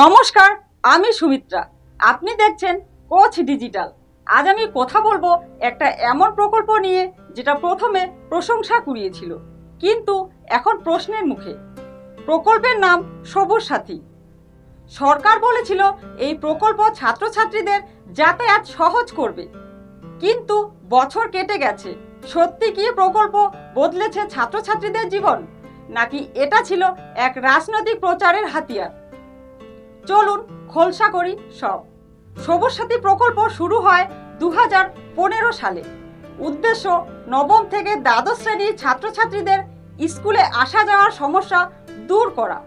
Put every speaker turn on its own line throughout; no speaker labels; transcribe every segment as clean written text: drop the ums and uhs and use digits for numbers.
নমস্কার, আমি সুমিত্রা। আপনি দেখছেন কোচ ডিজিটাল। আজ আমি কথা বলবো একটা এমন প্রকল্প নিয়ে যেটা প্রথমে প্রশংসা কুড়িয়েছিল, কিন্তু এখন প্রশ্নের মুখে। প্রকল্পের নাম সবুজ সাথী। সরকার বলেছিল এই প্রকল্প ছাত্রছাত্রীদের যাতায়াত সহজ করবে, কিন্তু বছর কেটে গেছে। সত্যি কি প্রকল্প বদলেছে ছাত্রছাত্রীদের জীবন, নাকি এটা ছিল এক রাজনৈতিক প্রচারের হাতিয়ার? চলুন খোলসা করি সব। সবুজ সাথী প্রকল্প শুরু হয় 2015 সালে। উদ্দেশ্য নবম থেকে দ্বাদশ শ্রেণীর ছাত্রছাত্রীদের স্কুলে আসা যাওয়ার সমস্যা দূর করা,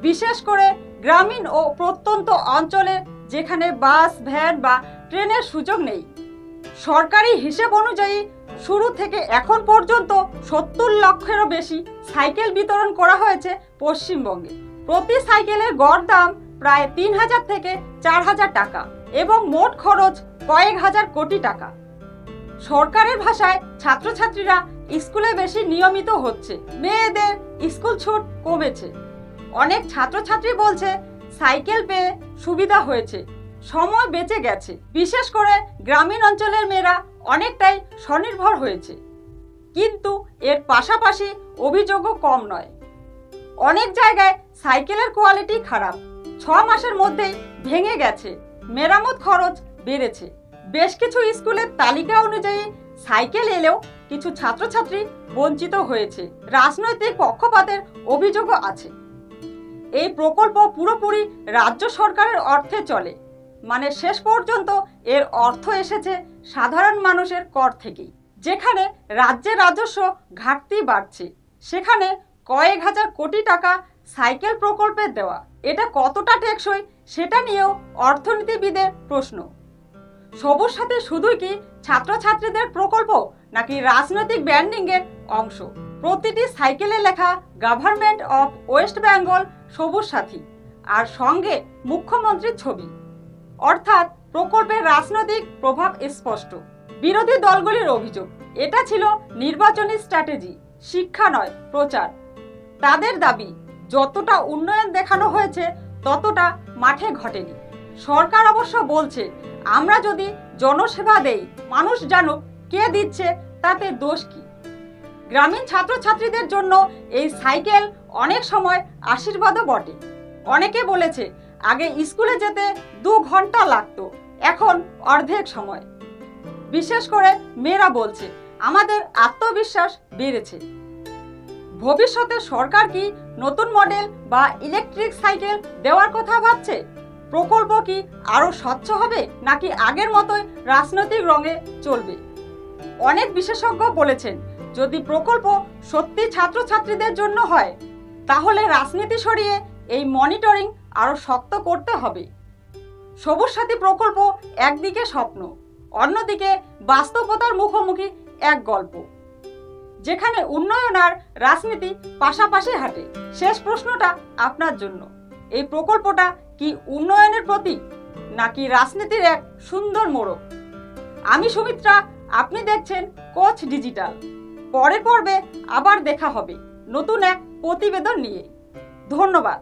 বিশেষ করে গ্রামীণ ও প্রত্যন্ত অঞ্চলে যেখানে বাস, ভ্যান বা ট্রেনের সুযোগ নেই। সরকারি হিসেব অনুযায়ী শুরু থেকে এখন পর্যন্ত 70 লক্ষেরও বেশি সাইকেল বিতরণ করা হয়েছে পশ্চিমবঙ্গে। প্রতি সাইকেলের গড় দাম প্রায় 3000 থেকে 4000 টাকা এবং মোট খরচ কয়েক হাজার কোটি টাকা। সরকারের ভাষায় ছাত্রছাত্রীরা স্কুলে বেশি নিয়মিত হচ্ছে, মেয়েদের স্কুল ছুট কমেছে। অনেক ছাত্রছাত্রী বলছে সাইকেল পেয়ে সুবিধা হয়েছে, সময় বেঁচে গেছে। বিশেষ করে গ্রামীণ অঞ্চলের মেয়েরা অনেকটাই স্বনির্ভর হয়েছে। কিন্তু এর পাশাপাশি অভিযোগও কম নয়। অনেক জায়গায় সাইকেলের কোয়ালিটি খারাপ, 6 মাসের মধ্যেই ভেঙে গেছে, মেরামত খরচ বেড়েছে। বেশ কিছু স্কুলের তালিকা অনুযায়ী সাইকেল এলেও কিছু ছাত্রছাত্রী বঞ্চিত হয়েছে। রাজনৈতিক পক্ষপাতের অভিযোগও আছে। এই প্রকল্প পুরোপুরি রাজ্য সরকারের অর্থে চলে, মানে শেষ পর্যন্ত এর অর্থ এসেছে সাধারণ মানুষের কর থেকেই। যেখানে রাজ্যের রাজস্ব ঘাটতি বাড়ছে, সেখানে কয়েক হাজার কোটি টাকা সাইকেল প্রকল্পে দেওয়া, এটা কতটা টেকসই সেটা নিয়েও অর্থনীতিবিদের প্রশ্ন। সবুজ সাথী শুধুই কি ছাত্রছাত্রীদের প্রকল্প, নাকি রাজনৈতিক ব্র্যান্ডিংয়ের অংশ? প্রতিটি সাইকেলে লেখা গভর্নমেন্ট অফ ওয়েস্ট বেঙ্গল সবুজ সাথী, আর সঙ্গে মুখ্যমন্ত্রীর ছবি, অর্থাৎ প্রকল্পের রাজনৈতিক প্রভাব স্পষ্ট। বিরোধী দলগুলির অভিযোগ এটা ছিল নির্বাচনী স্ট্র্যাটেজি, শিক্ষা নয় প্রচার। তাদের দাবি যতটা উন্নয়ন দেখানো হয়েছে ততটা মাঠে ঘটেনি। সরকার অবশ্য বলছে আমরা যদি জনসেবা দেই, মানুষ জানুক কে দিচ্ছে, তাতে দোষ কি? গ্রামীণ ছাত্রছাত্রীদের জন্য এই সাইকেল অনেক সময় আশীর্বাদও বটে। অনেকে বলেছে আগে স্কুলে যেতে 2 ঘন্টা লাগতো, এখন অর্ধেক সময়। বিশেষ করে মেয়েরা বলছে আমাদের আত্মবিশ্বাস বেড়েছে। ভবিষ্যতে সরকার কি নতুন মডেল বা ইলেকট্রিক সাইকেল দেওয়ার কথা ভাবছে? প্রকল্প কি আরো স্বচ্ছ হবে, নাকি আগের মতোই রাজনৈতিক রঙে চলবে? অনেক বিশেষজ্ঞ বলেছেন যদি প্রকল্প সত্যি ছাত্রছাত্রীদের জন্য হয়, তাহলে রাজনীতি সরিয়ে এই মনিটরিং আরো শক্ত করতে হবে। সবুজ সাথী প্রকল্প একদিকে স্বপ্ন, অন্যদিকে বাস্তবতার মুখোমুখি এক গল্প, যেখানে উন্নয়ন আর রাজনীতি পাশাপাশি হাঁটে। শেষ প্রশ্নটা আপনার জন্য, এই প্রকল্পটা কি উন্নয়নের প্রতীক, নাকি রাজনীতির এক সুন্দর মোড়ক? আমি সুমিত্রা, আপনি দেখছেন কোচ ডিজিটাল। পরের পর্বে আবার দেখা হবে নতুন এক প্রতিবেদন নিয়ে। ধন্যবাদ।